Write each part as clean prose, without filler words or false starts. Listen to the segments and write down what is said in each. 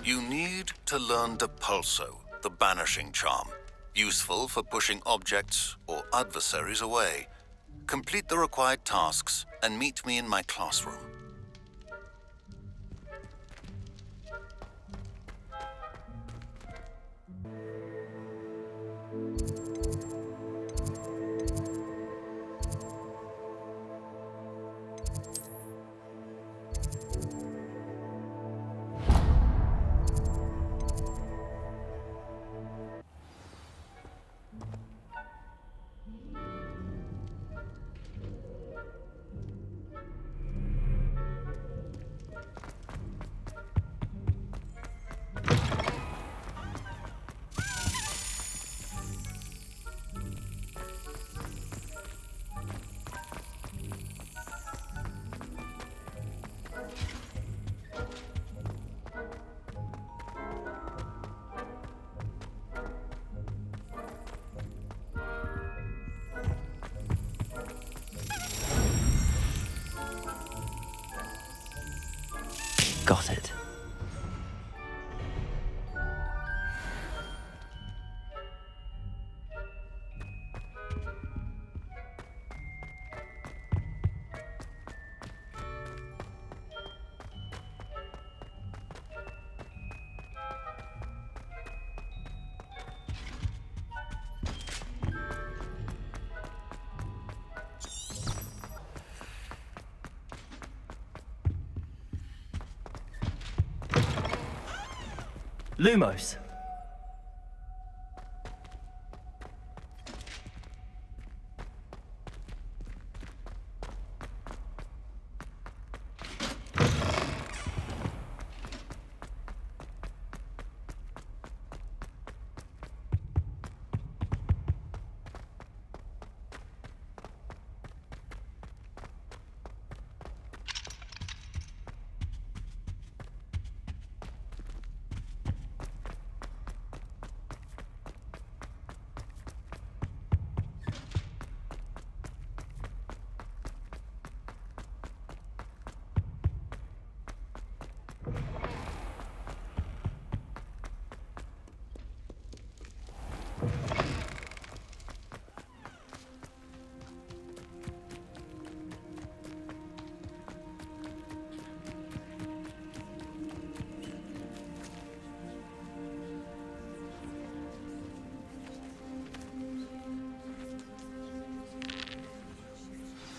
You need to learn Depulso, the banishing charm. Useful for pushing objects or adversaries away. Complete the required tasks and meet me in my classroom. Got it. Lumos.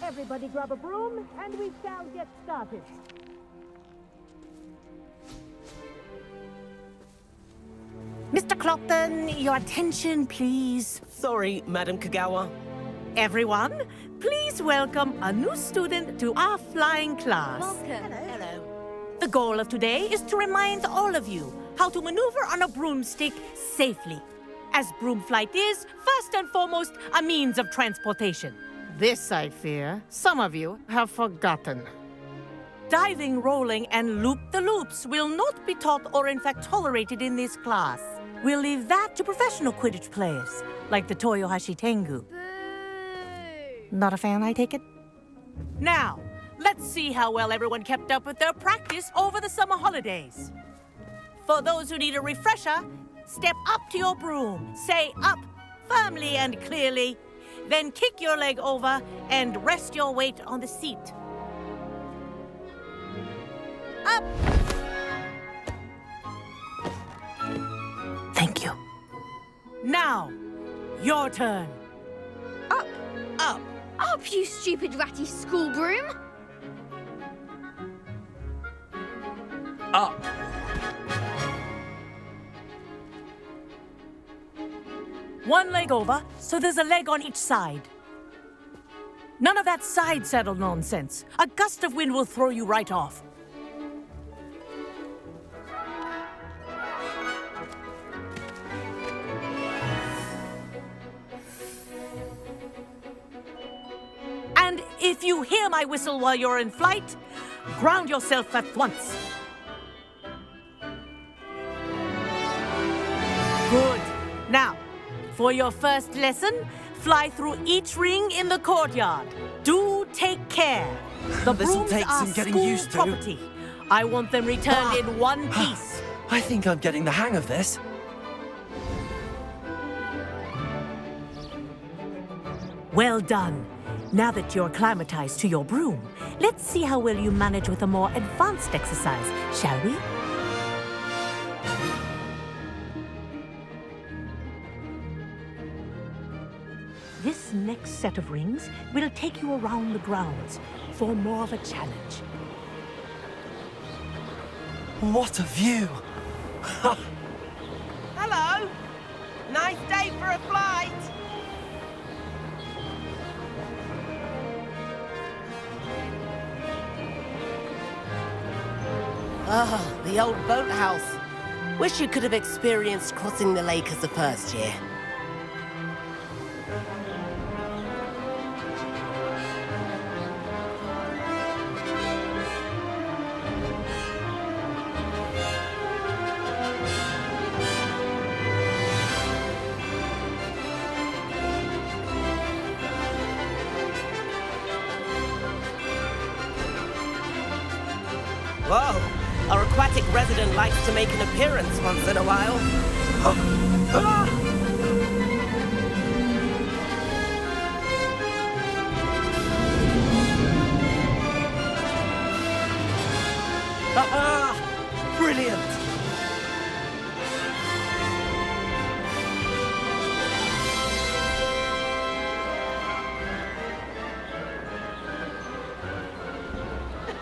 Everybody grab a broom, and we shall get started. Mr. Clopton, your attention, please. Sorry, Madam Kagawa. Everyone, please welcome a new student to our flying class. Welcome. Hello. The goal of today is to remind all of you how to maneuver on a broomstick safely, as broom flight is, first and foremost, a means of transportation. This, I fear, some of you have forgotten. Diving, rolling, and loop-the-loops will not be taught or in fact tolerated in this class. We'll leave that to professional Quidditch players, like the Toyohashi Tengu. Boo! Not a fan, I take it? Now, let's see how well everyone kept up with their practice over the summer holidays. For those who need a refresher, step up to your broom, say up firmly and clearly, then kick your leg over and rest your weight on the seat. Up! Thank you. Now, your turn. Up! Up! Up, you stupid ratty school broom! Up! One leg over, so there's a leg on each side. None of that side saddle nonsense. A gust of wind will throw you right off. And if you hear my whistle while you're in flight, ground yourself at once. Good. Now, for your first lesson, fly through each ring in the courtyard. Do take care. The This'll brooms take are some getting school used to. property. I want them returned in one piece. I think I'm getting the hang of this. Well done. Now that you're acclimatized to your broom, let's see how well you manage with a more advanced exercise, shall we? This next set of rings will take you around the grounds for more of a challenge. What a view! Hello. Nice day for a flight. Ah, the old boathouse. Wish you could have experienced crossing the lake as the first year. Whoa. Our aquatic resident likes to make an appearance once in a while. Brilliant!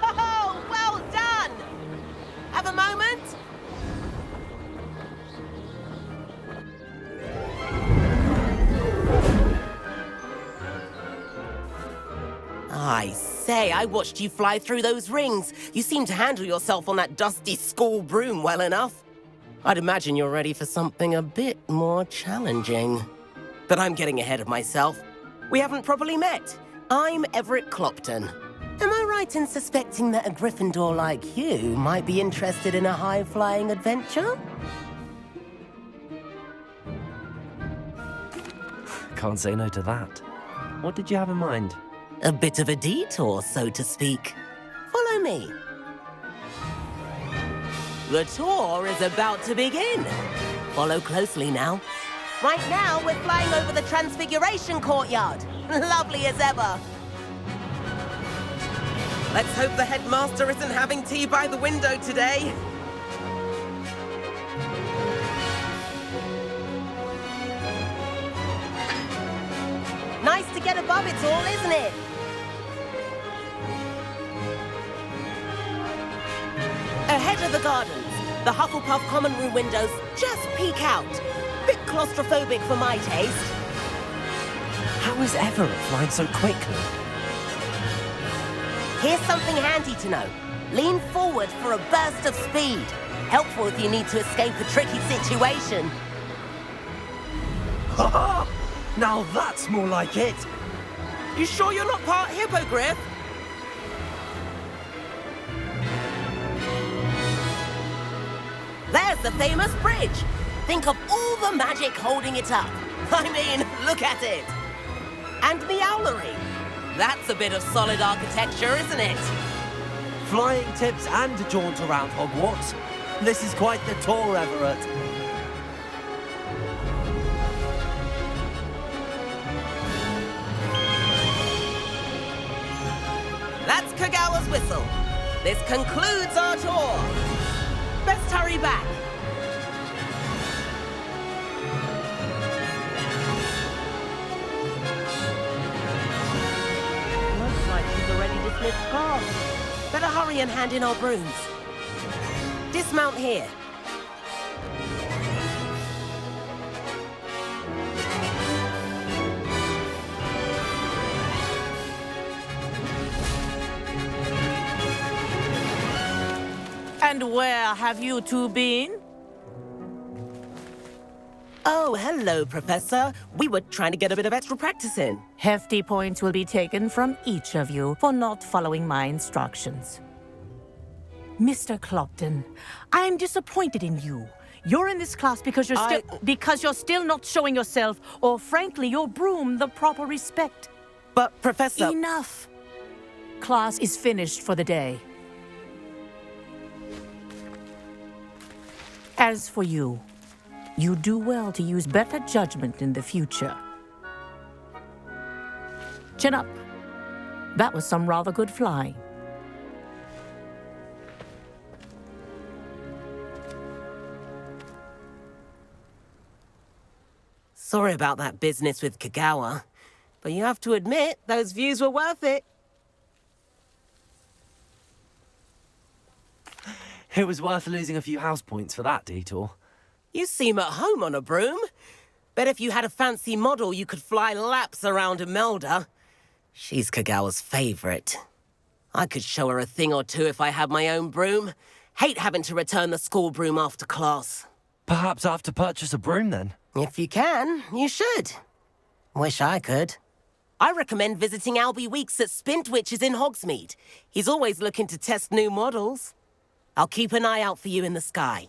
Oh, well done! Have a moment? I say, I watched you fly through those rings. You seem to handle yourself on that dusty school broom well enough. I'd imagine you're ready for something a bit more challenging. But I'm getting ahead of myself. We haven't properly met. I'm Everett Clopton. Am I right in suspecting that a Gryffindor like you might be interested in a high-flying adventure? Can't say no to that. What did you have in mind? A bit of a detour, so to speak. Follow me. The tour is about to begin. Follow closely now. Right now, we're flying over the Transfiguration Courtyard. Lovely as ever. Let's hope the headmaster isn't having tea by the window today. Nice to get above it all, isn't it? Ahead of the gardens, the Hufflepuff common room windows just peek out. Bit claustrophobic for my taste. How is Everett flying so quickly? Here's something handy to know. Lean forward for a burst of speed. Helpful if you need to escape a tricky situation. Now that's more like it! You sure you're not part hippogriff? There's the famous bridge. Think of all the magic holding it up. I mean, look at it. And the owlery. That's a bit of solid architecture, isn't it? Flying tips and a jaunt around Hogwarts. This is quite the tour, Everett. That's Kagawa's whistle. This concludes our tour. Best hurry back. Looks like she's already dismissed class. Better hurry and hand in our brooms. Dismount here. And where have you two been? Oh, hello, Professor. We were trying to get a bit of extra practice in. Hefty points will be taken from each of you for not following my instructions. Mr. Clopton, I'm disappointed in you. You're in this class because you're still not showing yourself, or frankly, your broom the proper respect. But, Professor... Enough. Class is finished for the day. As for you, you do well to use better judgment in the future. Chin up. That was some rather good flying. Sorry about that business with Kagawa, but you have to admit, those views were worth it. It was worth losing a few house points for that detour. You seem at home on a broom. Bet if you had a fancy model, you could fly laps around Imelda. She's Kagawa's favorite. I could show her a thing or two if I had my own broom. Hate having to return the school broom after class. Perhaps I have to purchase a broom then. If you can, you should. Wish I could. I recommend visiting Albie Weeks at Spintwitches in Hogsmeade. He's always looking to test new models. I'll keep an eye out for you in the sky.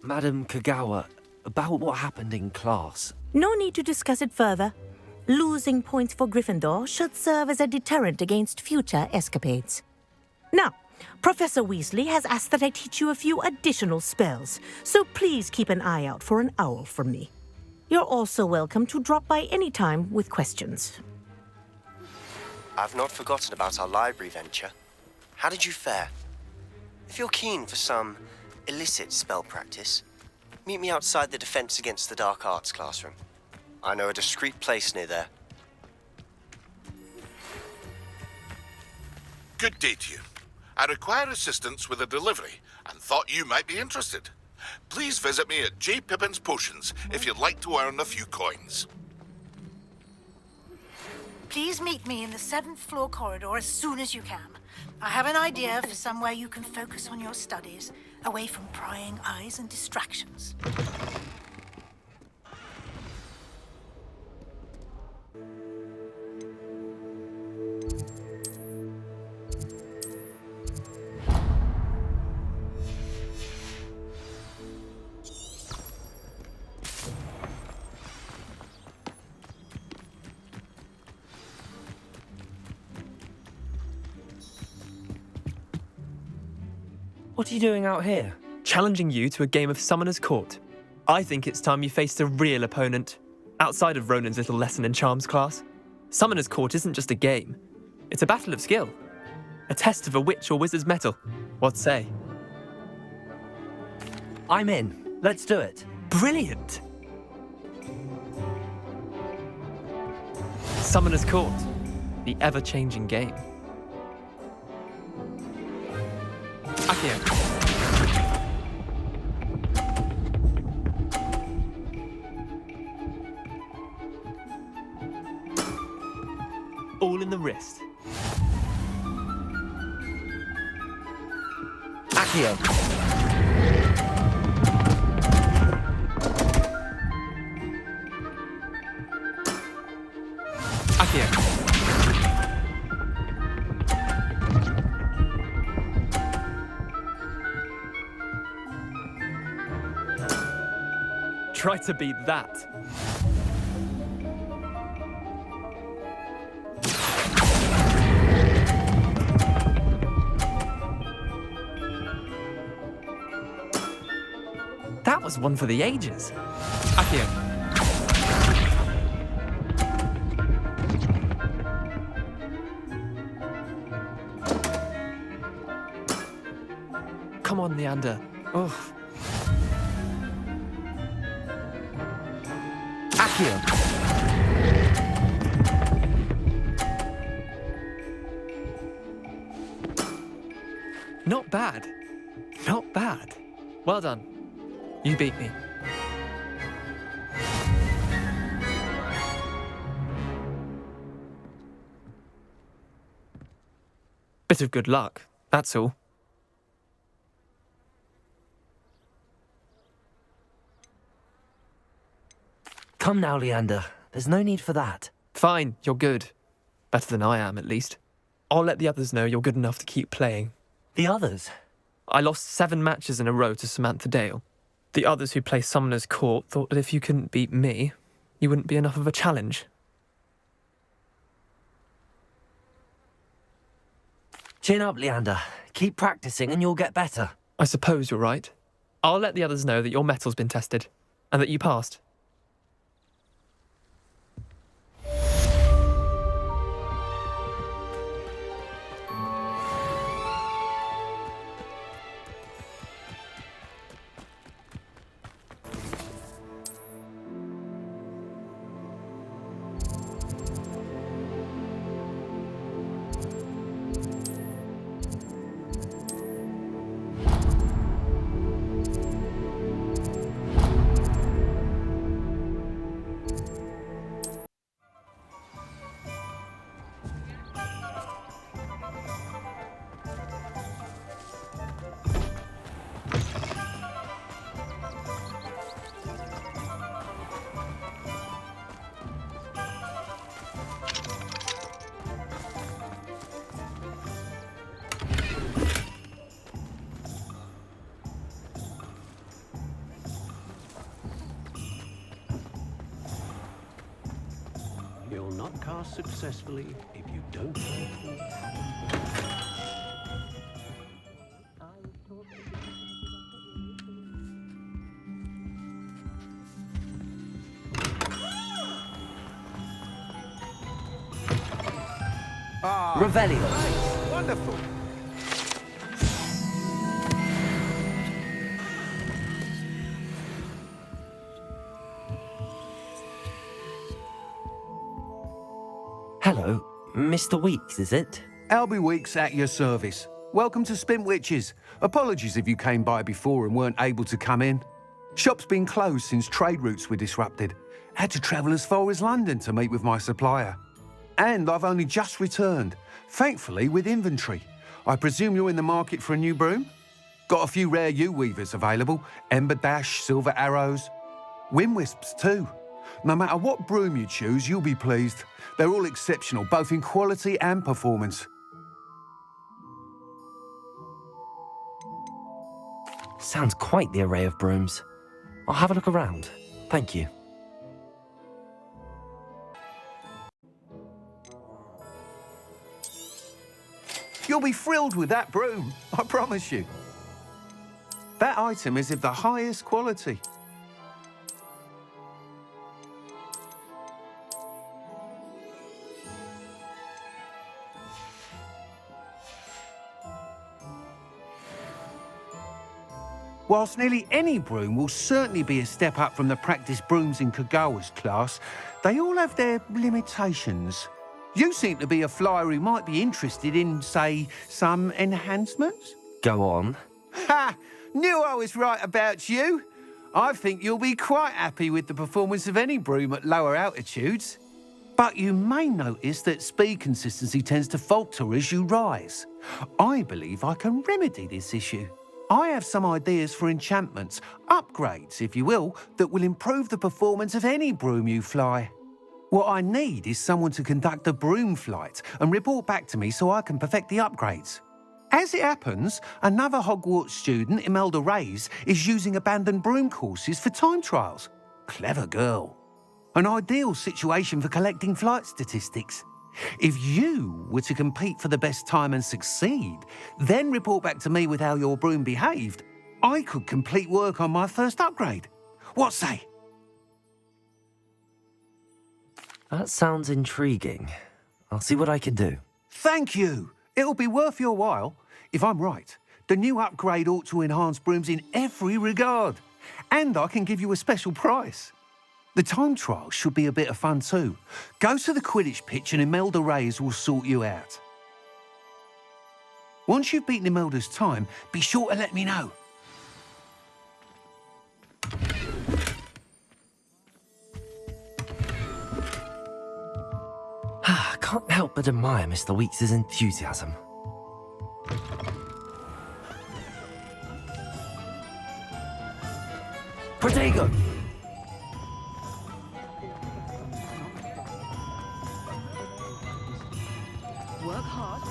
Madam Kagawa, about what happened in class. No need to discuss it further. Losing points for Gryffindor should serve as a deterrent against future escapades. Now, Professor Weasley has asked that I teach you a few additional spells, so please keep an eye out for an owl from me. You're also welcome to drop by any time with questions. I've not forgotten about our library venture. How did you fare? If you're keen for some illicit spell practice, meet me outside the Defense Against the Dark Arts classroom. I know a discreet place near there. Good day to you. I require assistance with a delivery and thought you might be interested. Please visit me at J. Pippin's Potions if you'd like to earn a few coins. Please meet me in the 7th floor corridor as soon as you can. I have an idea for somewhere you can focus on your studies, away from prying eyes and distractions. What are you doing out here? Challenging you to a game of Summoner's Court. I think it's time you faced a real opponent, outside of Ronan's little lesson in charms class. Summoner's Court isn't just a game. It's a battle of skill. A test of a witch or wizard's mettle. What say? I'm in. Let's do it. Brilliant! Summoner's Court. The ever-changing game. Accio. All in the wrist. Accio. Accio. Try to beat that. That was one for the ages. Accio. Come on, Leander. Oh. Accio. Not bad. Not bad. Well done. You beat me. Bit of good luck, that's all. Come now, Leander. There's no need for that. Fine, you're good. Better than I am, at least. I'll let the others know you're good enough to keep playing. The others? I lost 7 matches in a row to Samantha Dale. The others who play Summoner's Court thought that if you couldn't beat me, you wouldn't be enough of a challenge. Chin up, Leander. Keep practicing and you'll get better. I suppose you're right. I'll let the others know that your metal's been tested, and that you passed. You'll not cast successfully if you don't. Revelio. Wonderful. Hello, Mr. Weeks, is it? Albie Weeks at your service. Welcome to Spintwitches. Apologies if you came by before and weren't able to come in. Shop's been closed since trade routes were disrupted. Had to travel as far as London to meet with my supplier. And I've only just returned, thankfully with inventory. I presume you're in the market for a new broom? Got a few rare U-weavers available, Ember Dash, Silver Arrows, Wind Wisps too. No matter what broom you choose, you'll be pleased. They're all exceptional, both in quality and performance. Sounds quite the array of brooms. I'll have a look around. Thank you. You'll be thrilled with that broom, I promise you. That item is of the highest quality. Whilst nearly any broom will certainly be a step up from the practice brooms in Kagawa's class, they all have their limitations. You seem to be a flyer who might be interested in, say, some enhancements? Go on. Ha! Knew I was right about you. I think you'll be quite happy with the performance of any broom at lower altitudes. But you may notice that speed consistency tends to falter as you rise. I believe I can remedy this issue. I have some ideas for enchantments, upgrades, if you will, that will improve the performance of any broom you fly. What I need is someone to conduct a broom flight and report back to me so I can perfect the upgrades. As it happens, another Hogwarts student, Imelda Reyes, is using abandoned broom courses for time trials. Clever girl. An ideal situation for collecting flight statistics. If you were to compete for the best time and succeed, then report back to me with how your broom behaved, I could complete work on my first upgrade. What say? That sounds intriguing. I'll see what I can do. Thank you. It'll be worth your while. If I'm right, the new upgrade ought to enhance brooms in every regard. And I can give you a special price. The time trial should be a bit of fun too. Go to the Quidditch pitch and Imelda Reyes will sort you out. Once you've beaten Imelda's time, be sure to let me know. I can't help but admire Mr. Weeks' enthusiasm. Protego! Work hard.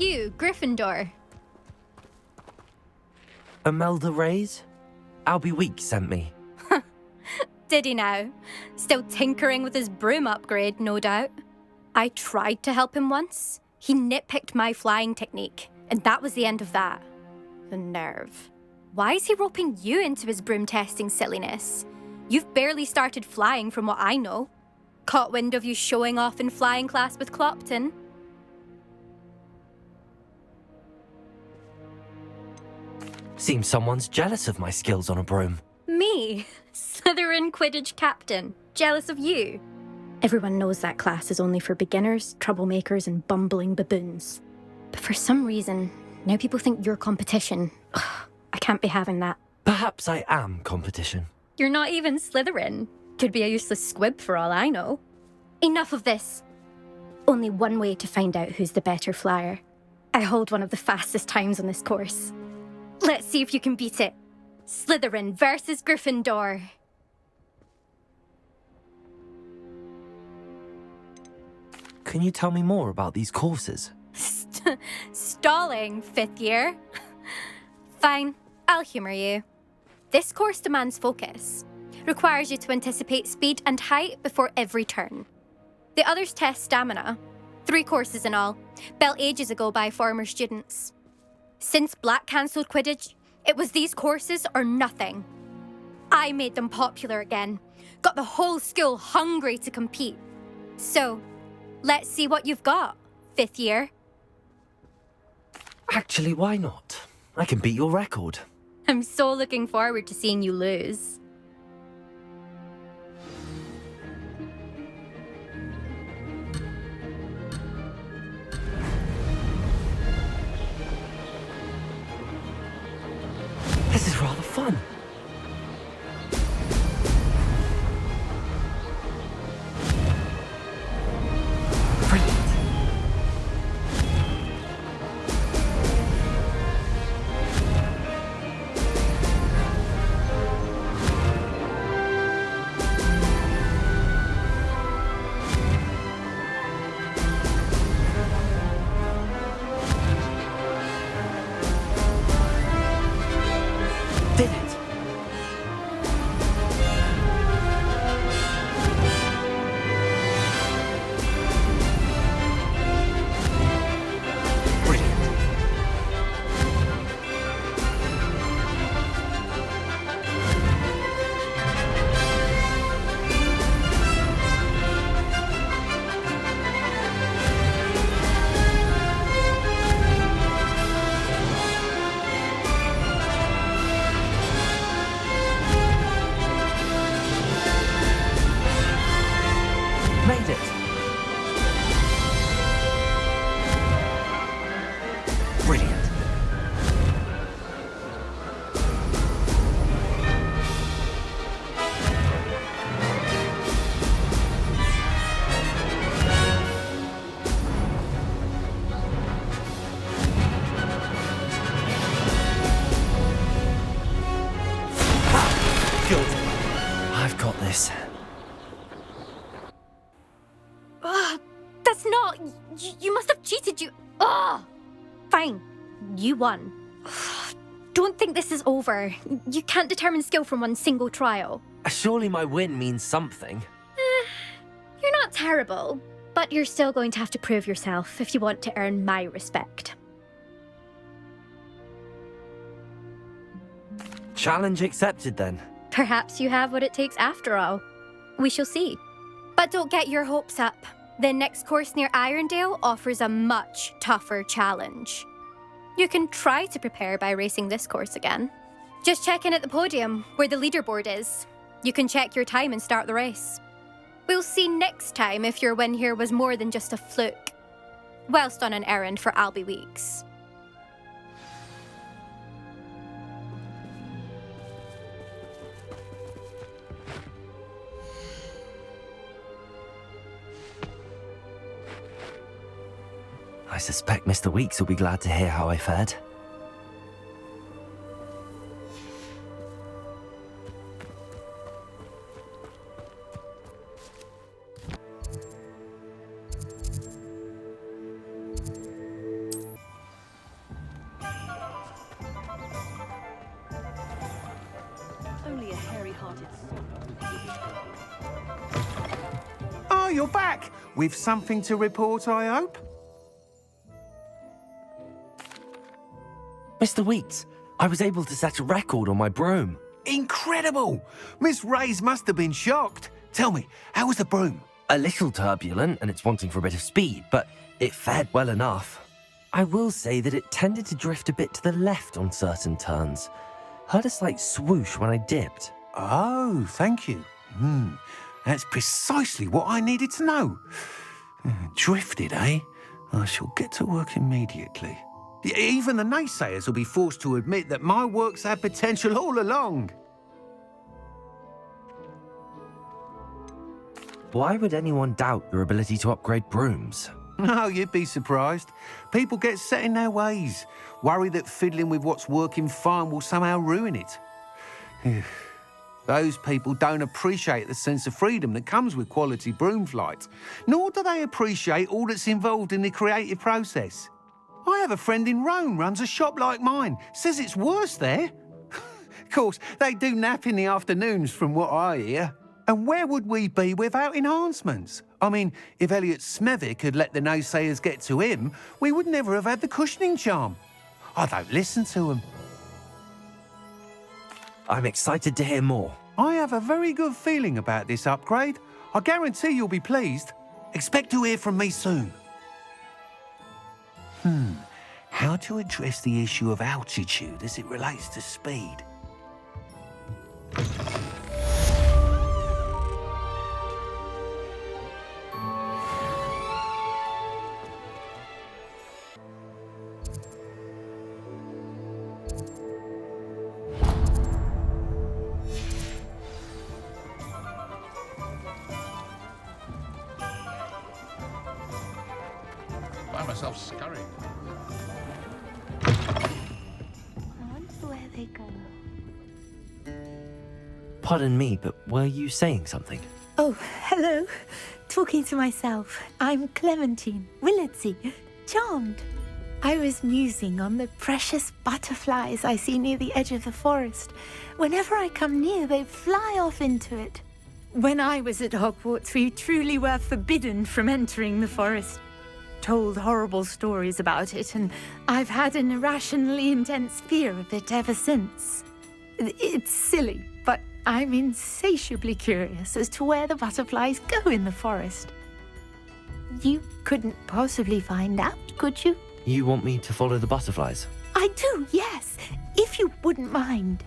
you, Gryffindor? Imelda Reyes? Albie Weeks sent me. Did he now? Still tinkering with his broom upgrade, no doubt. I tried to help him once. He nitpicked my flying technique, and that was the end of that. The nerve. Why is he roping you into his broom testing silliness? You've barely started flying from what I know. Caught wind of you showing off in flying class with Clopton? Seems someone's jealous of my skills on a broom. Me? Slytherin Quidditch captain. Jealous of you? Everyone knows that class is only for beginners, troublemakers, and bumbling baboons. But for some reason, now people think you're competition. Ugh, I can't be having that. Perhaps I am competition. You're not even Slytherin. Could be a useless squib for all I know. Enough of this. Only one way to find out who's the better flyer. I hold one of the fastest times on this course. Let's see if you can beat it. Slytherin versus Gryffindor. Can you tell me more about these courses? Stalling, 5th year. Fine, I'll humour you. This course demands focus. Requires you to anticipate speed and height before every turn. The others test stamina. 3 courses in all, built ages ago by former students. Since Black cancelled Quidditch, it was these courses or nothing. I made them popular again. Got the whole school hungry to compete. So, let's see what you've got, 5th year. Actually, why not? I can beat your record. I'm so looking forward to seeing you lose. This is rather fun. Brilliant. Did it? Brilliant. Made it. Brilliant. Good. I've got this. Ugh, that's not... You must have cheated, you... Ugh! Fine. You won. Ugh, don't think this is over. You can't determine skill from one single trial. Surely my win means something. You're not terrible, but you're still going to have to prove yourself if you want to earn my respect. Challenge accepted then. Perhaps you have what it takes after all. We shall see. But don't get your hopes up. The next course near Irondale offers a much tougher challenge. You can try to prepare by racing this course again. Just check in at the podium, where the leaderboard is. You can check your time and start the race. We'll see next time if your win here was more than just a fluke. Whilst on an errand for Albie Weeks. I suspect Mr. Weeks will be glad to hear how I fared. only a hairy-hearted Oh, you're back! With something to report, I hope? Mr. Weeks, I was able to set a record on my broom. Incredible! Miss Reyes must have been shocked. Tell me, how was the broom? A little turbulent and it's wanting for a bit of speed, but it fared well enough. I will say that it tended to drift a bit to the left on certain turns. Heard a slight swoosh when I dipped. Oh, thank you. That's precisely what I needed to know. Drifted, eh? I shall get to work immediately. Even the naysayers will be forced to admit that my work's had potential all along. Why would anyone doubt your ability to upgrade brooms? Oh, you'd be surprised. People get set in their ways, worry that fiddling with what's working fine will somehow ruin it. Those people don't appreciate the sense of freedom that comes with quality broom flight, nor do they appreciate all that's involved in the creative process. I have a friend in Rome runs a shop like mine, says it's worse there. Of course, they do nap in the afternoons from what I hear. And where would we be without enhancements? I mean, if Elliot Smethwick had let the naysayers get to him, we would never have had the cushioning charm. I don't listen to them. I'm excited to hear more. I have a very good feeling about this upgrade. I guarantee you'll be pleased. Expect to hear from me soon. How to address the issue of altitude as it relates to speed? Find myself scurrying. I wonder where they go. Pardon me, but were you saying something? Oh, hello. Talking to myself. I'm Clementine, Willardsey, charmed. I was musing on the precious butterflies I see near the edge of the forest. Whenever I come near, they fly off into it. When I was at Hogwarts, we truly were forbidden from entering the forest. Told horrible stories about it, and I've had an irrationally intense fear of it ever since. It's silly, but I'm insatiably curious as to where the butterflies go in the forest. You couldn't possibly find out, could you? You want me to follow the butterflies? I do, yes, if you wouldn't mind.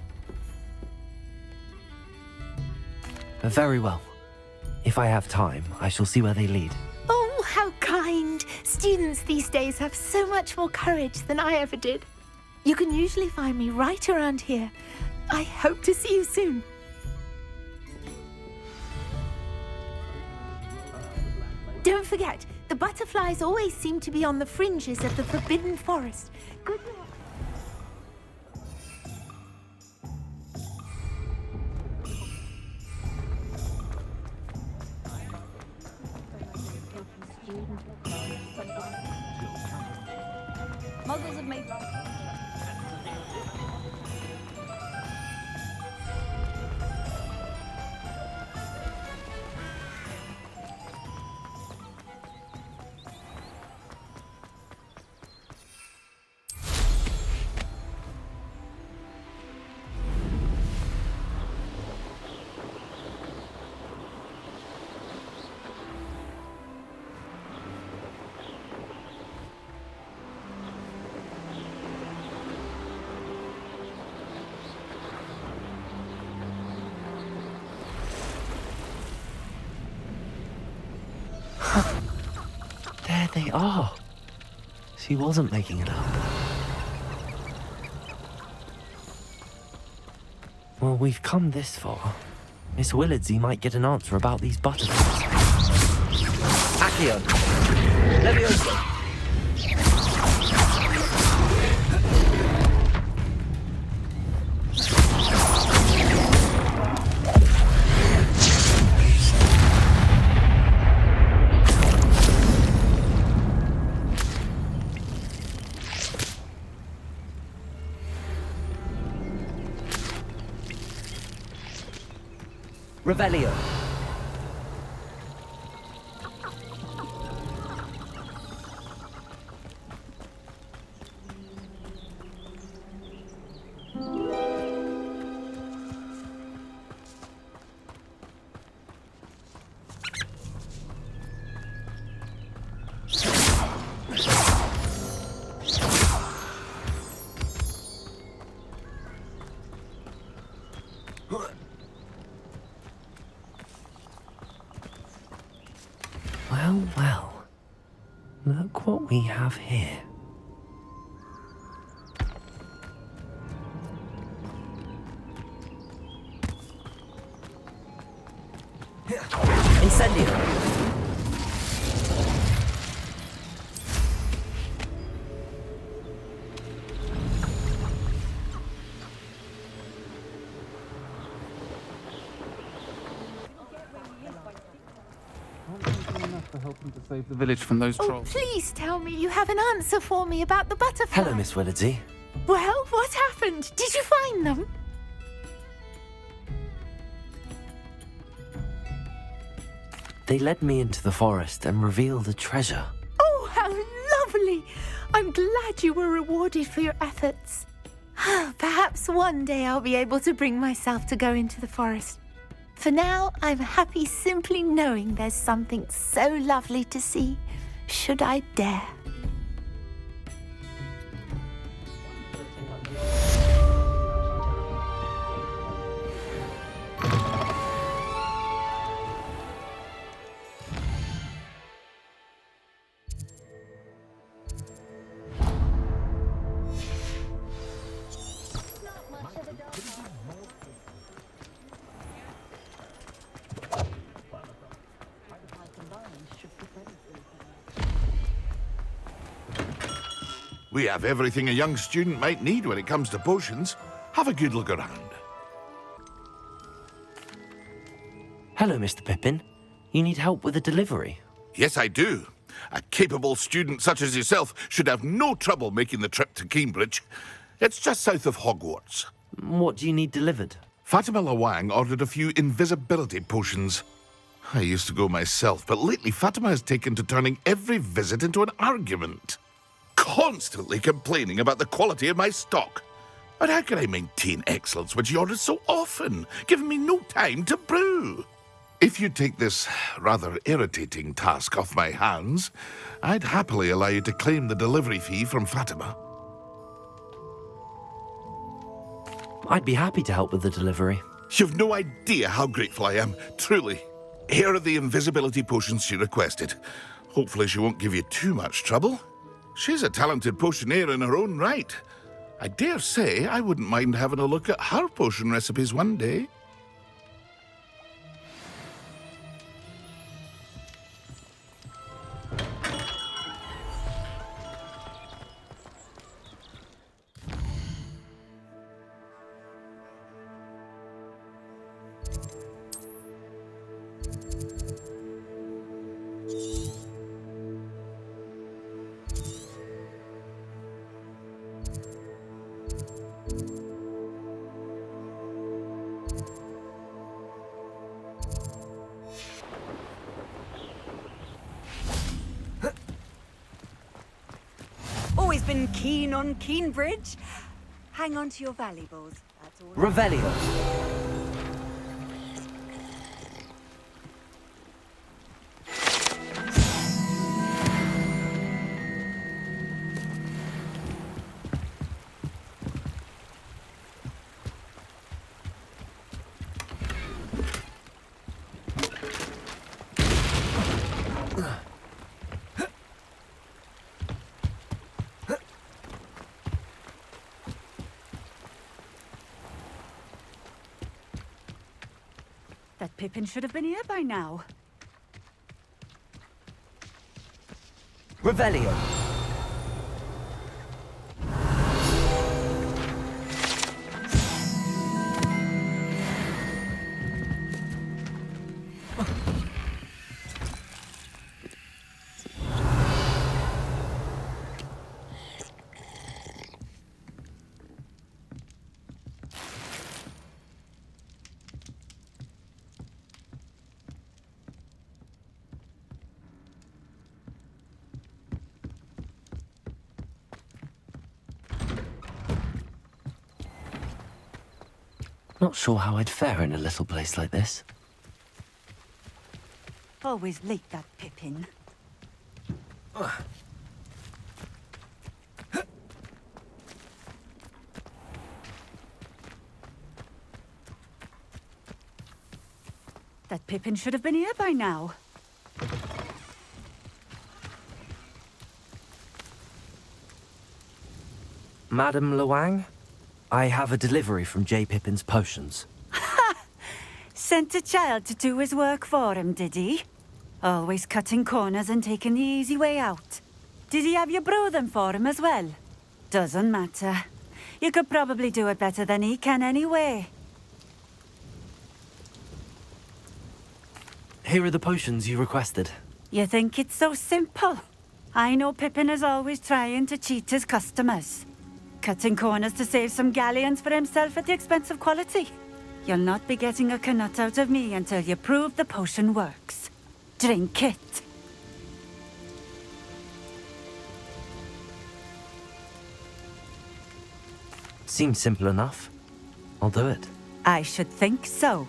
Very well. If I have time, I shall see where they lead. Oh, how kind. Students these days have so much more courage than I ever did. You can usually find me right around here. I hope to see you soon. Don't forget, the butterflies always seem to be on the fringes of the Forbidden Forest. Good luck. Muggles have made... There they are. She wasn't making it up. Well, we've come this far. Miss Willardsey might get an answer about these butterflies. Accio! Levioso! Revelio. Well, well. Look what we have here. Incendio! For helping to save the village from those Oh, trolls. please tell me you have an answer for me about the butterfly. Hello, Miss Willardsey. Well, what happened? Did you find them? They led me into the forest and revealed a treasure. Oh, how lovely! I'm glad you were rewarded for your efforts. Perhaps one day I'll be able to bring myself to go into the forest. For now, I'm happy simply knowing there's something so lovely to see, should I dare. We have everything a young student might need when it comes to potions. Have a good look around. Hello, Mr. Pippin. You need help with a delivery? Yes, I do. A capable student such as yourself should have no trouble making the trip to Cambridge. It's just south of Hogwarts. What do you need delivered? Fatima Lawang ordered a few invisibility potions. I used to go myself, but lately Fatima has taken to turning every visit into an argument. Constantly complaining about the quality of my stock. But how can I maintain excellence when she orders so often, giving me no time to brew? If you take this rather irritating task off my hands, I'd happily allow you to claim the delivery fee from Fatima. I'd be happy to help with the delivery. You've no idea how grateful I am, truly. Here are the invisibility potions she requested. Hopefully she won't give you too much trouble. She's a talented potioneer in her own right. I dare say I wouldn't mind having a look at her potion recipes one day. Always been keen on Keenbridge. Hang on to your valuables. That's all. Revelio. That Pippin should have been here by now. Revelio. Not sure how I'd fare in a little place like this. Always like that Pippin. That Pippin should have been here by now. Madam Luang, I have a delivery from J. Pippin's potions. Sent a child to do his work for him, did he? Always cutting corners and taking the easy way out. Did he have you brew them for him as well? Doesn't matter. You could probably do it better than he can anyway. Here are the potions you requested. You think it's so simple? I know Pippin is always trying to cheat his customers. Cutting corners to save some galleons for himself at the expense of quality. You'll not be getting a canut out of me until you prove the potion works. Drink it. Seems simple enough. I'll do it. I should think so.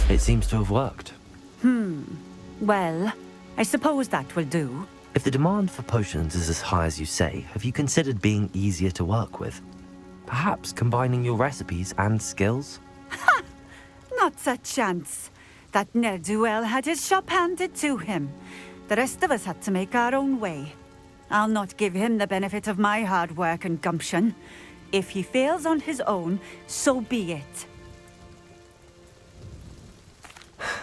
It seems to have worked. Well, I suppose that will do. If the demand for potions is as high as you say, have you considered being easier to work with? Perhaps combining your recipes and skills? Not a chance. That ne'er-do-well had his shop handed to him. The rest of us had to make our own way. I'll not give him the benefit of my hard work and gumption. If he fails on his own, so be it.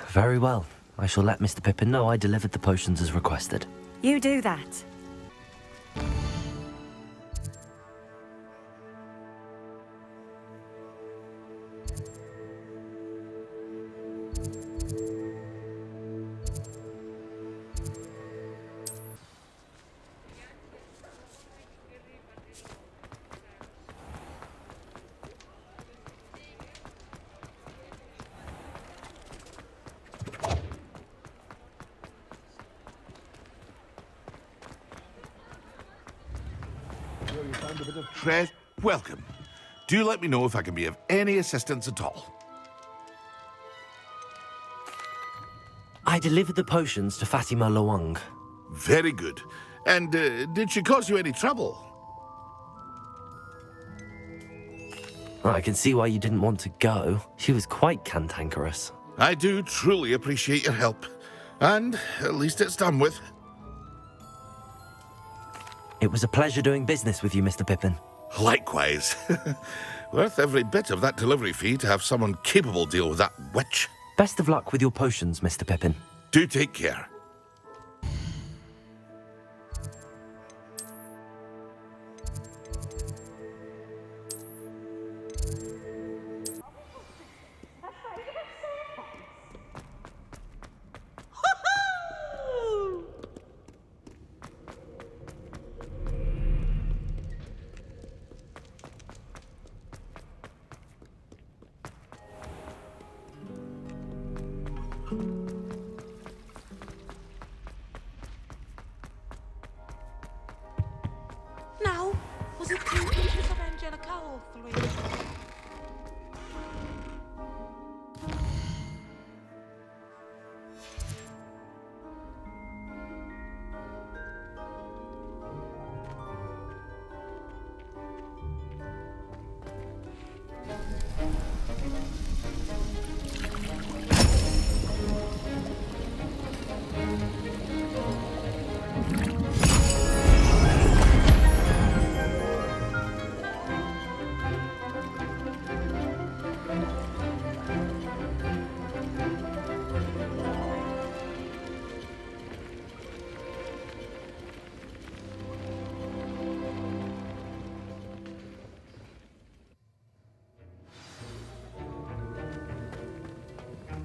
Very well. I shall let Mr. Pippin know I delivered the potions as requested. You do that. Fred, welcome. Do let me know if I can be of any assistance at all. I delivered the potions to Fatima Luang. Very good. And did she cause you any trouble? I can see why you didn't want to go. She was quite cantankerous. I do truly appreciate your help. And at least it's done with. It was a pleasure doing business with you, Mr. Pippin. Likewise. Worth every bit of that delivery fee to have someone capable deal with that witch. Best of luck with your potions, Mr. Pippin. Do take care.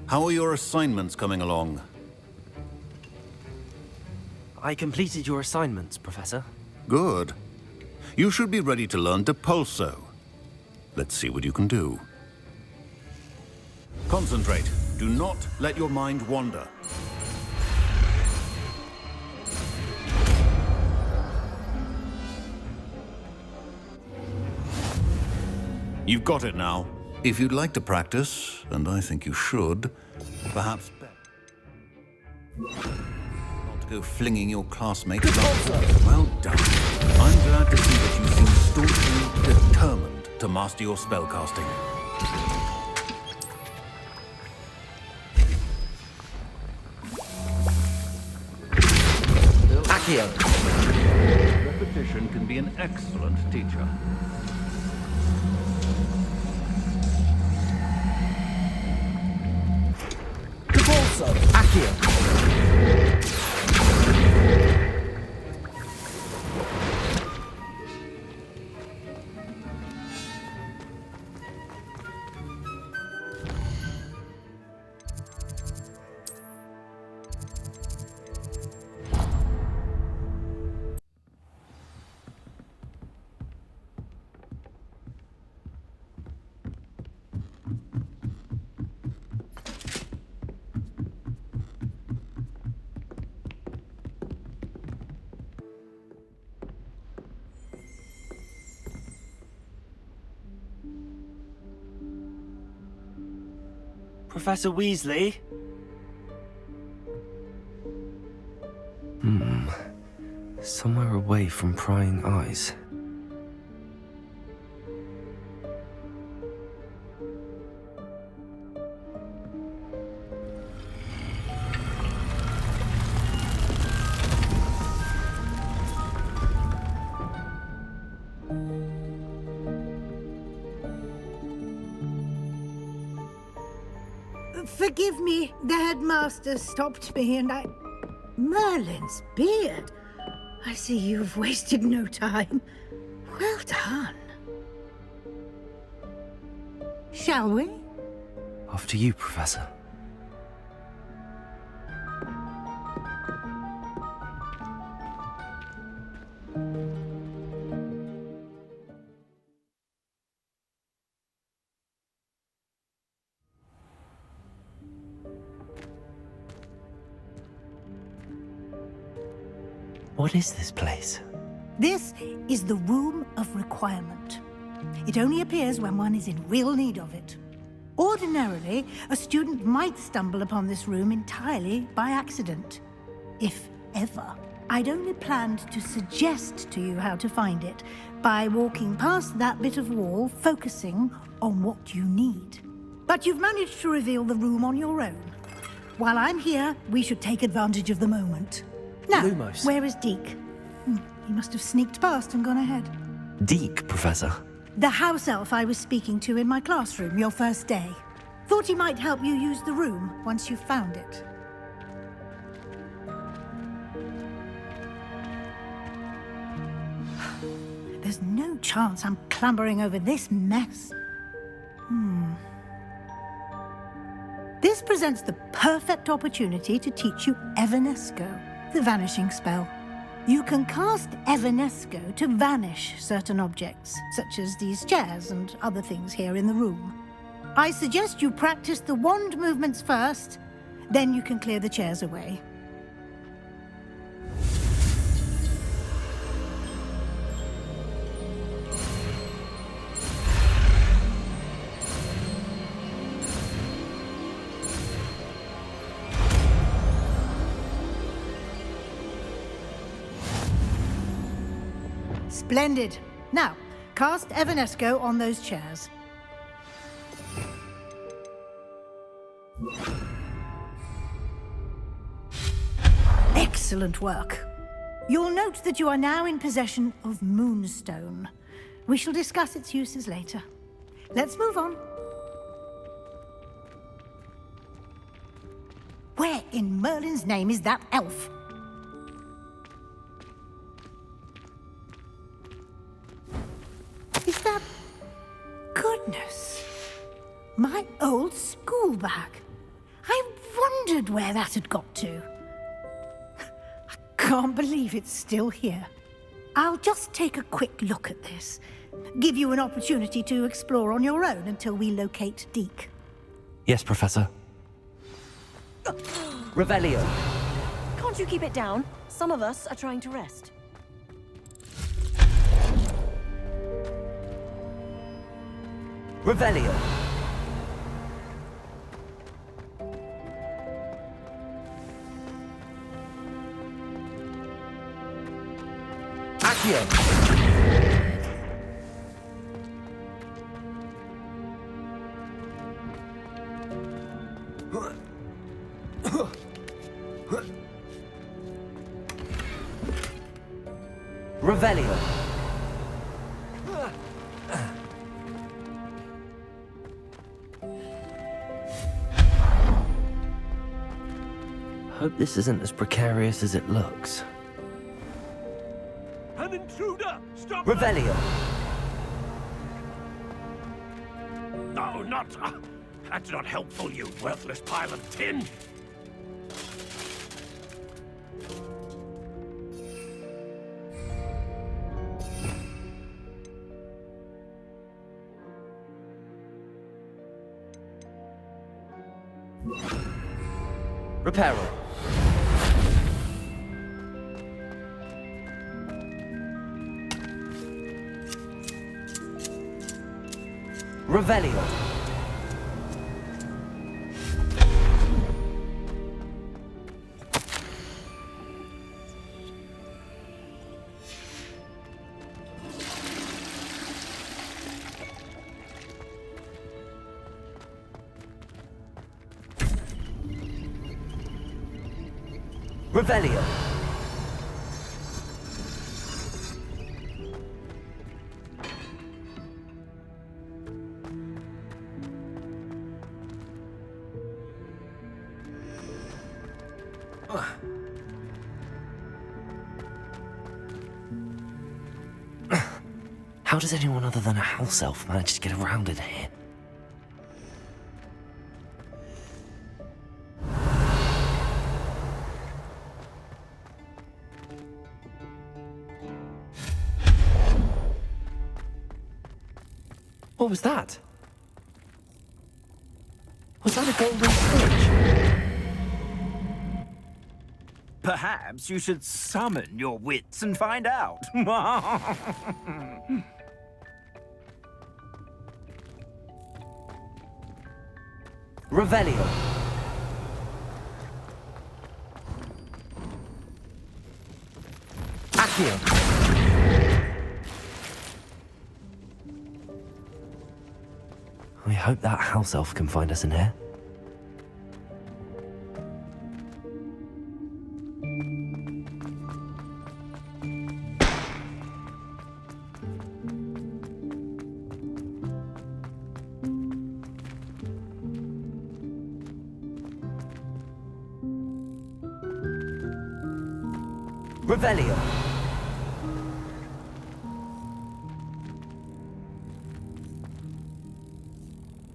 How are your assignments coming along? I completed your assignments, Professor. Good. You should be ready to learn Depulso. Let's see what you can do. Concentrate. Do not let your mind wander. You've got it now. If you'd like to practice, and I think you should, perhaps not to go flinging your classmates about. Well done. I'm glad to see that you seem staunchly determined to master your spellcasting. Accio. Repetition can be an excellent teacher. Depulso. Accio. Professor Weasley? Somewhere away from prying eyes. Forgive me, the headmaster stopped me and I... Merlin's beard. I see you've wasted no time. Well done. Shall we? After you, Professor. What is this place? This is the Room of Requirement. It only appears when one is in real need of it. Ordinarily, a student might stumble upon this room entirely by accident. If ever. I'd only planned to suggest to you how to find it by walking past that bit of wall, focusing on what you need. But you've managed to reveal the room on your own. While I'm here, we should take advantage of the moment. Now, Lumos. where is Deke? He must have sneaked past and gone ahead. Deke, Professor. The house elf I was speaking to in my classroom your first day. Thought he might help you use the room once you found it. There's no chance I'm clambering over this mess. This presents the perfect opportunity to teach you Evanesco, the vanishing spell. You can cast Evanesco to vanish certain objects, such as these chairs and other things here in the room. I suggest you practice the wand movements first, then you can clear the chairs away. Splendid. Now, cast Evanesco on those chairs. Excellent work. You'll note that you are now in possession of Moonstone. We shall discuss its uses later. Let's move on. Where in Merlin's name is that elf? Is that... Goodness. My old school bag. I wondered where that had got to. I can't believe it's still here. I'll just take a quick look at this. Give you an opportunity to explore on your own until we locate Deke. Yes, Professor. Revelio. Can't you keep it down? Some of us are trying to rest. Revelio. Accio. Revelio. Hope this isn't as precarious as it looks. An intruder! Stop! Revelio. No, not... that's not helpful, you worthless pile of tin! Reparo. Revelio. Revelio. How does anyone other than a house elf manage to get around in here? What was that? Was that a golden switch? Perhaps you should summon your wits and find out. Revelio. Accio. I hope that house elf can find us in here. Revelio.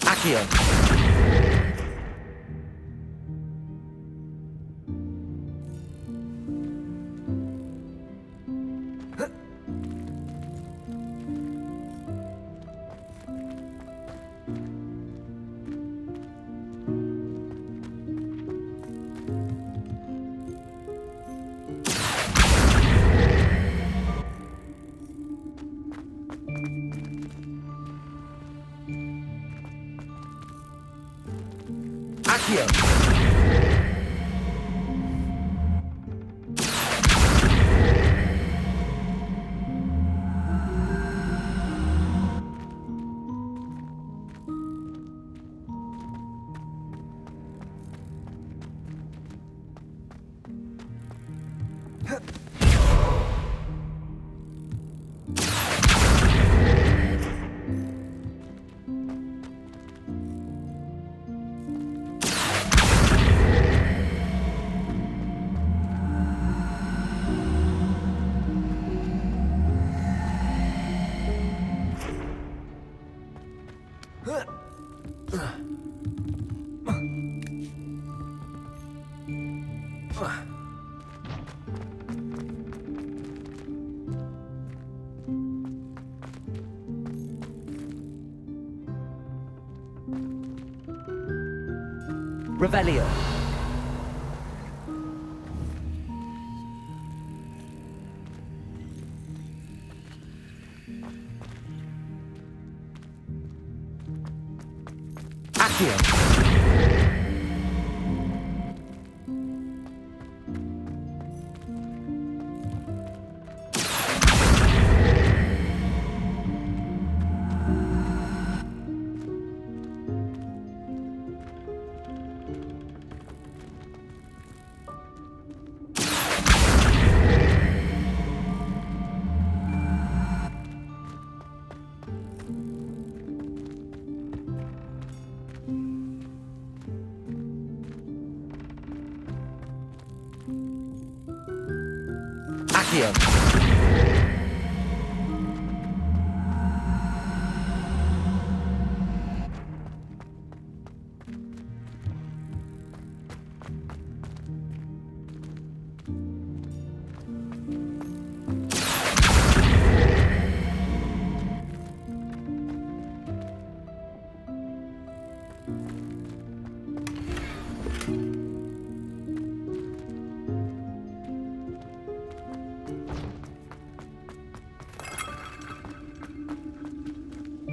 Accio. Accio. Revelio. Accio. Accio.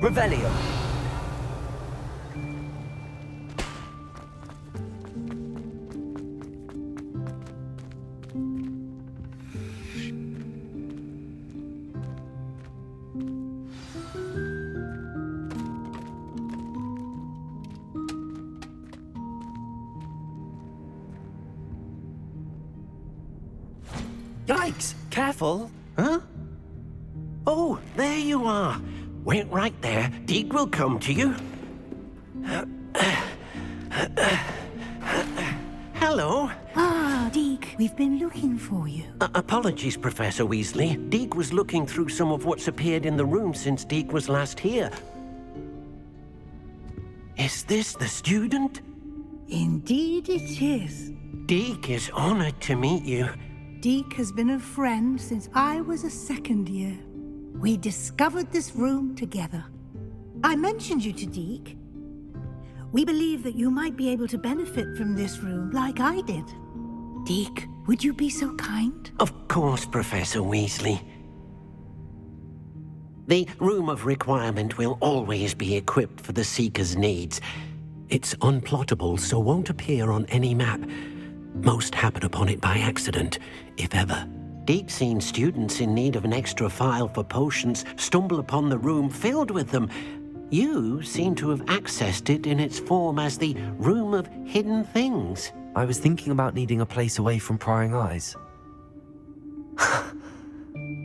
Revelio. Yikes! Careful! Huh? Oh, there you are. Wait right there. Deek will come to you. Hello. Ah, Deek, we've been looking for you. Apologies, Professor Weasley. Deek was looking through some of what's appeared in the room since Deek was last here. Is this the student? Indeed it is. Deek is honored to meet you. Deek has been a friend since I was a second year. We discovered this room together. I mentioned you to Deek. We believe that you might be able to benefit from this room like I did. Deek, would you be so kind? Of course, Professor Weasley. The Room of Requirement will always be equipped for the Seeker's needs. It's unplottable, so won't appear on any map. Most happen upon it by accident, if ever. Deek's seen students in need of an extra file for potions stumble upon the room filled with them. You seem to have accessed it in its form as the Room of Hidden Things. I was thinking about needing a place away from prying eyes.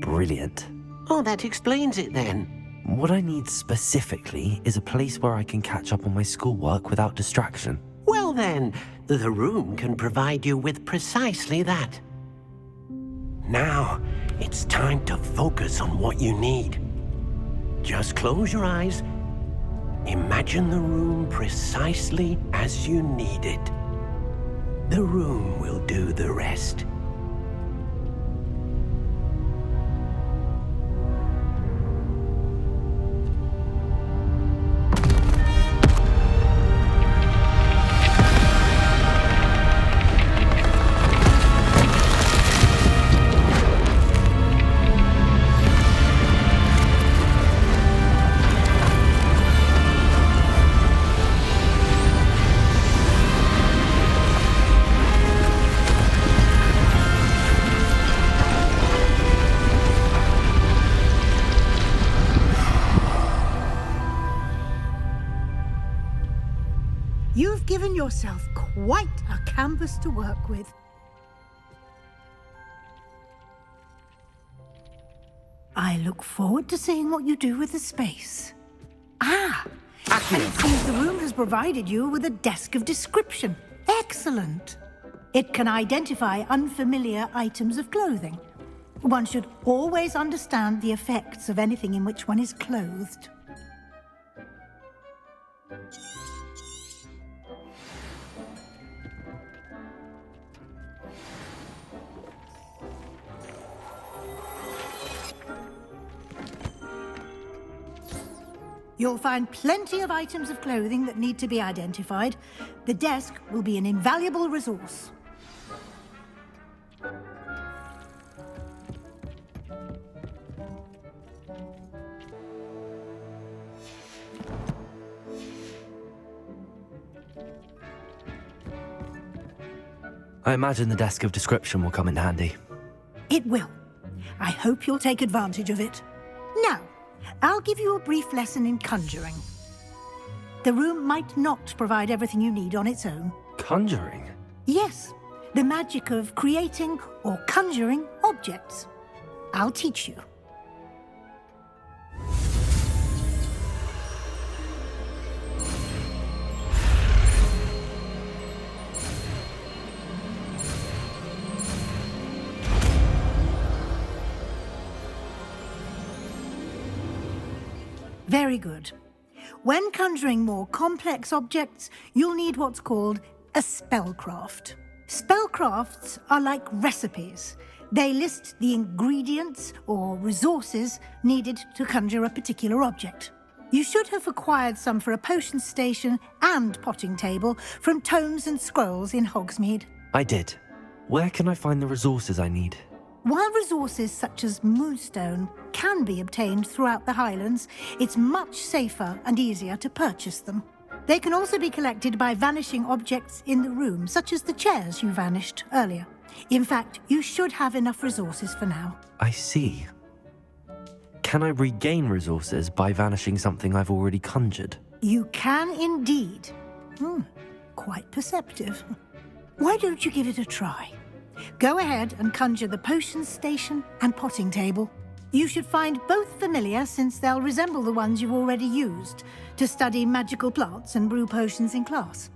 Brilliant. Oh, that explains it then. What I need specifically is a place where I can catch up on my schoolwork without distraction. Well then, the room can provide you with precisely that. Now, it's time to focus on what you need. Just close your eyes. Imagine the room precisely as you need it. The room will do the rest. You've given yourself quite a canvas to work with. I look forward to seeing what you do with the space. Ah! And it seems the room has provided you with a desk of description. Excellent! It can identify unfamiliar items of clothing. One should always understand the effects of anything in which one is clothed. You'll find plenty of items of clothing that need to be identified. The desk will be an invaluable resource. I imagine the desk of description will come in handy. It will. I hope you'll take advantage of it. Now, I'll give you a brief lesson in conjuring. The room might not provide everything you need on its own. Conjuring? Yes, the magic of creating or conjuring objects. I'll teach you. Very good. When conjuring more complex objects, you'll need what's called a spellcraft. Spellcrafts are like recipes. They list the ingredients or resources needed to conjure a particular object. You should have acquired some for a potion station and potting table from tomes and scrolls in Hogsmeade. I did. Where can I find the resources I need? While resources such as moonstone can be obtained throughout the Highlands, it's much safer and easier to purchase them. They can also be collected by vanishing objects in the room, such as the chairs you vanished earlier. In fact, you should have enough resources for now. I see. Can I regain resources by vanishing something I've already conjured? You can indeed. Quite perceptive. Why don't you give it a try? Go ahead and conjure the potion station and potting table. You should find both familiar, since they'll resemble the ones you've already used to study magical plants and brew potions in class.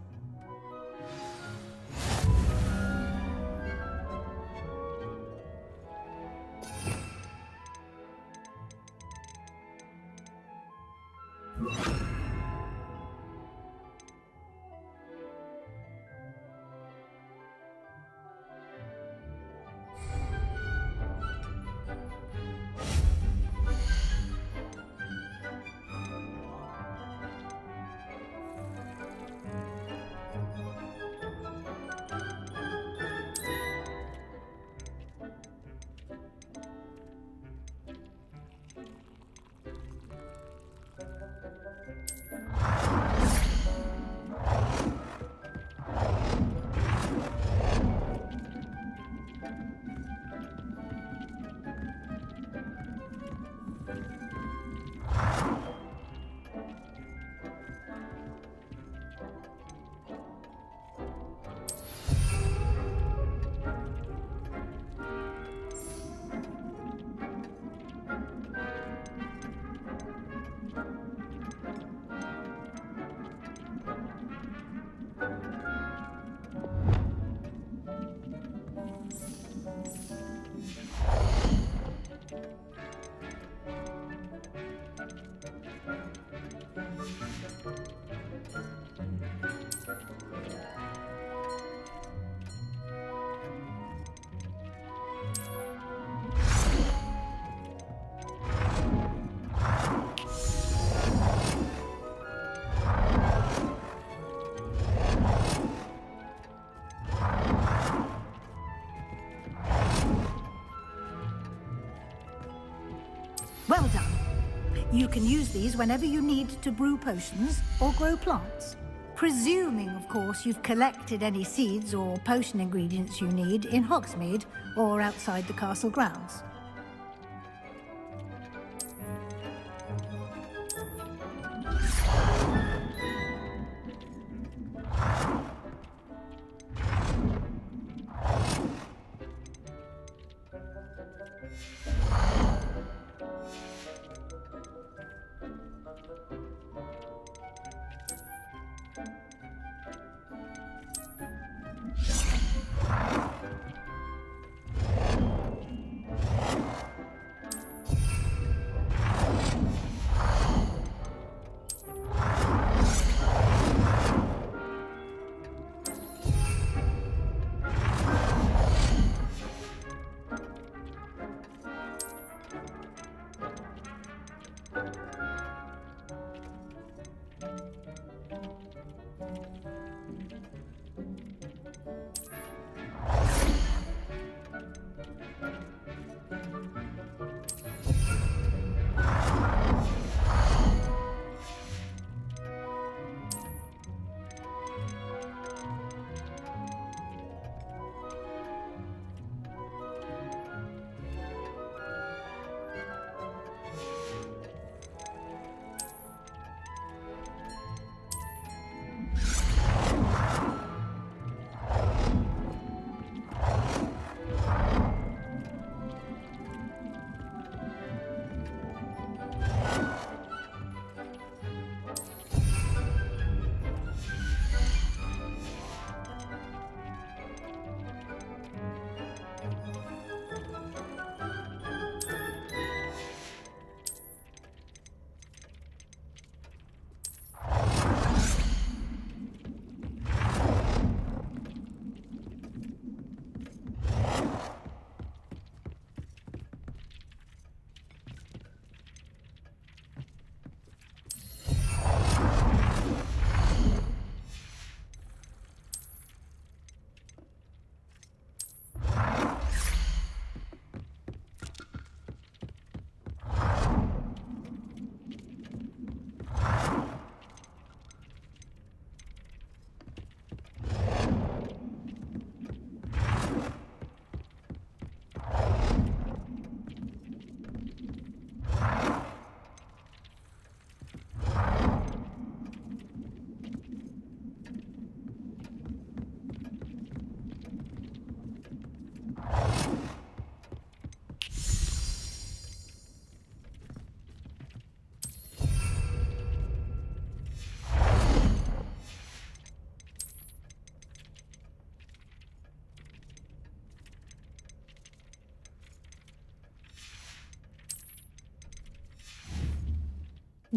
Well done. You can use these whenever you need to brew potions or grow plants. Presuming, of course, you've collected any seeds or potion ingredients you need in Hogsmeade or outside the castle grounds.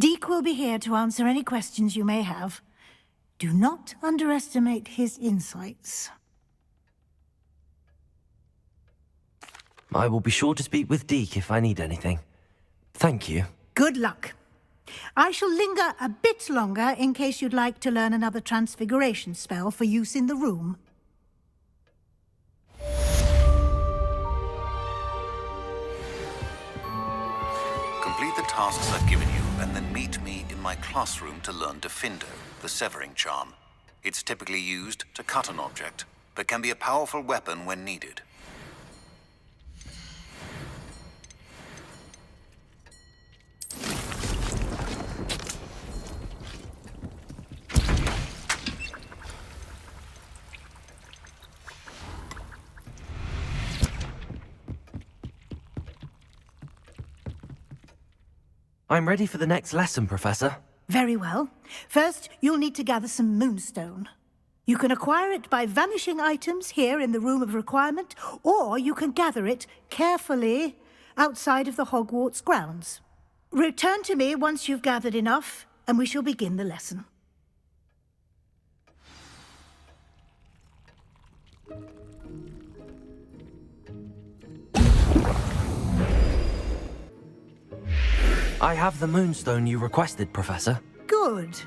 Deke will be here to answer any questions you may have. Do not underestimate his insights. I will be sure to speak with Deke if I need anything. Thank you. Good luck. I shall linger a bit longer in case you'd like to learn another transfiguration spell for use in the room. Complete the tasks I've given you, and then meet me in my classroom to learn Gryffindor, the severing charm. It's typically used to cut an object, but can be a powerful weapon when needed. I'm ready for the next lesson, Professor. Very well. First, you'll need to gather some moonstone. You can acquire it by vanishing items here in the Room of Requirement, or you can gather it carefully outside of the Hogwarts grounds. Return to me once you've gathered enough, and we shall begin the lesson. I have the moonstone you requested, Professor. Good.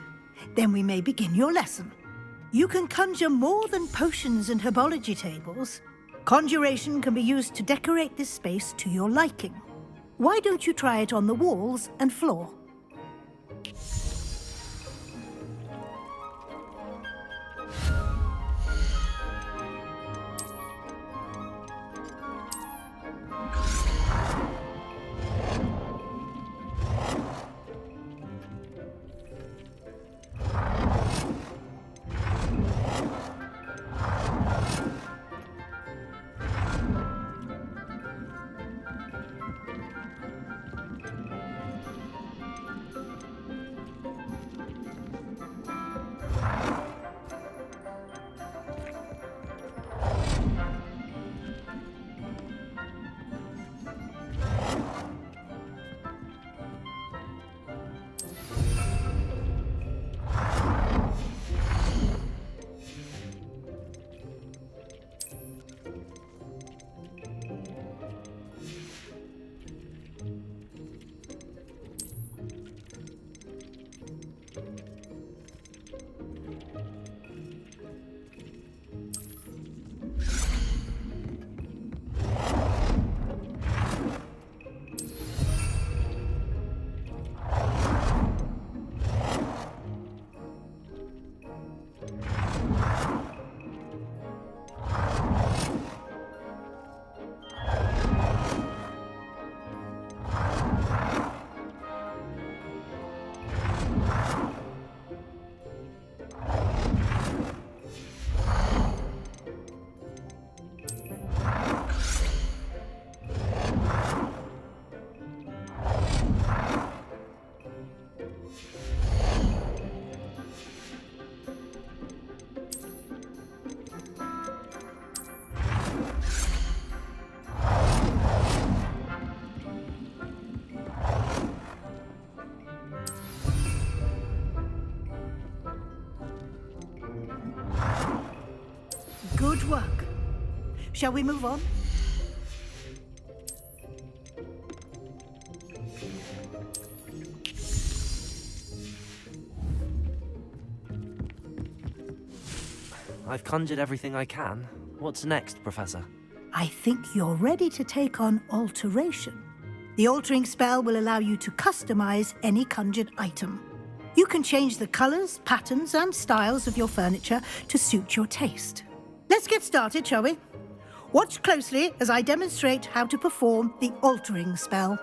Then we may begin your lesson. You can conjure more than potions and herbology tables. Conjuration can be used to decorate this space to your liking. Why don't you try it on the walls and floor? Good work. Shall we move on? I've conjured everything I can. What's next, Professor? I think you're ready to take on alteration. The altering spell will allow you to customize any conjured item. You can change the colors, patterns, and styles of your furniture to suit your taste. Let's get started, shall we? Watch closely as I demonstrate how to perform the altering spell.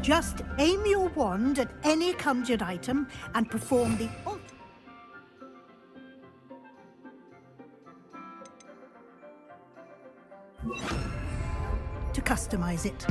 Just aim your wand at any conjured item and perform the to customize it.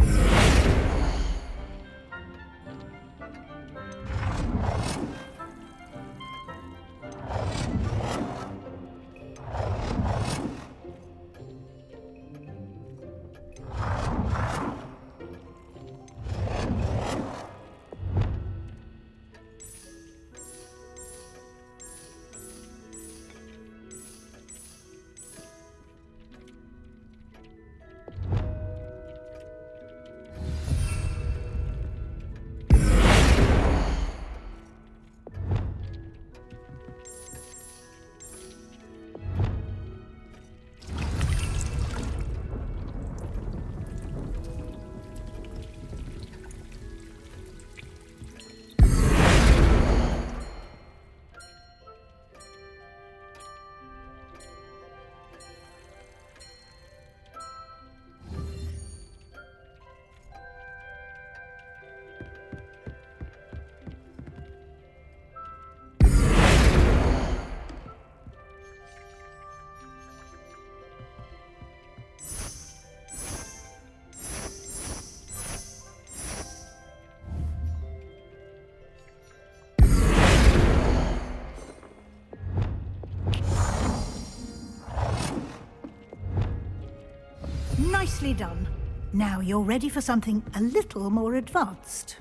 Nicely done. Now you're ready for something a little more advanced.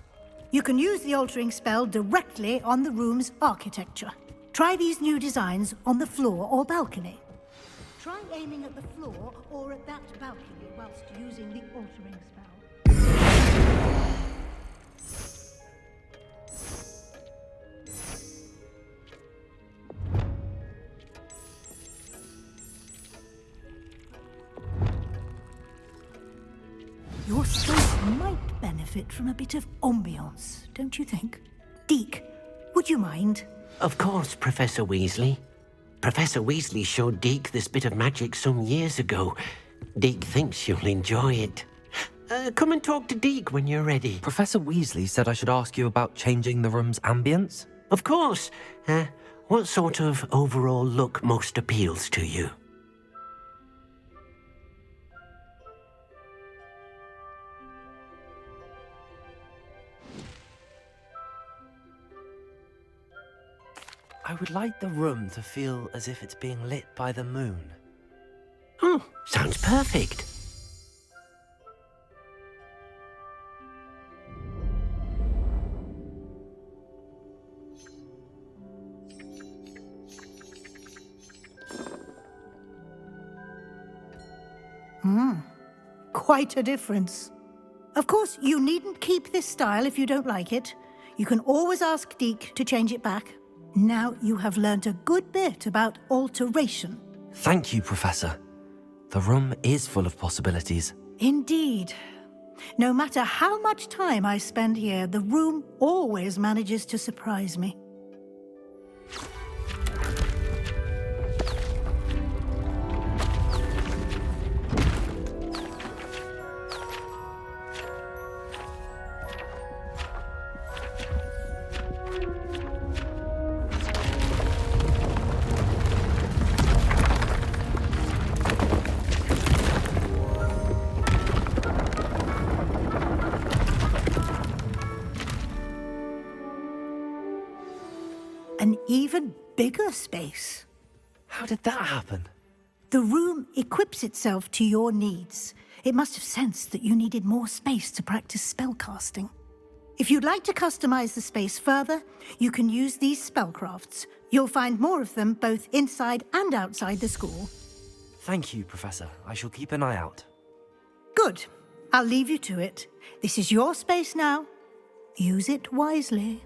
You can use the altering spell directly on the room's architecture. Try these new designs on the floor or balcony. Try aiming at the floor or at that balcony whilst using the altering spell. Your space might benefit from a bit of ambiance, don't you think? Deke, would you mind? Of course, Professor Weasley. Professor Weasley showed Deke this bit of magic some years ago. Deke thinks you'll enjoy it. Come and talk to Deke when you're ready. Professor Weasley said I should ask you about changing the room's ambience. Of course. What sort of overall look most appeals to you? I would like the room to feel as if it's being lit by the moon. Oh, sounds perfect. Quite a difference. Of course, you needn't keep this style if you don't like it. You can always ask Deke to change it back. Now you have learned a good bit about alteration. Thank you, Professor. The room is full of possibilities. Indeed. No matter how much time I spend here, the room always manages to surprise me. An even bigger space. How did that happen? The room equips itself to your needs. It must have sensed that you needed more space to practice spellcasting. If you'd like to customize the space further, you can use these spellcrafts. You'll find more of them both inside and outside the school. Thank you, Professor. I shall keep an eye out. Good. I'll leave you to it. This is your space now. Use it wisely.